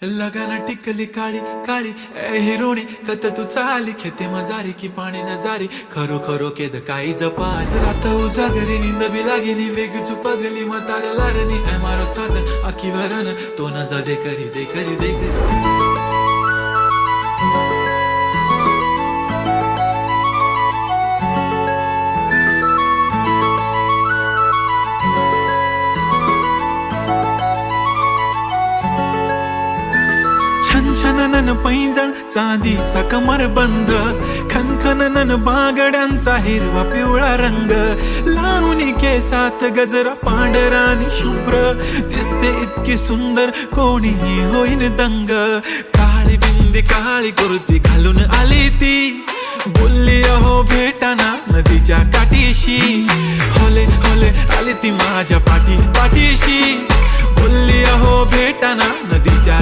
लगाना टिकली काळी काळी ए हिरोणी कत तू चाली खेते मजारी की पाणी नजारी खरो खरो केद काही जपाल रात उजागरी निंद बी लागेनी वेग चुपगली मतार लारणी ए मारो साजन आखी वरन तो न जा दे करी दे करी दे करी छन छननन पैंजण चांदीचा कमर बंद खनखननन बागड्यांचा हिरवा पिवळा रंग लावणी केसात गजरा पांढरा आणि शुभ्र दिसते इतकी सुंदर कोणीही होईन दंग काळी बिंदी काळी कुर्ती घालून आली ती बोलली अहो भेटाना नदीच्या काठीशी होले होले आली ती माझ्या पाठीशी बोलली अहो भेटाना नदीच्या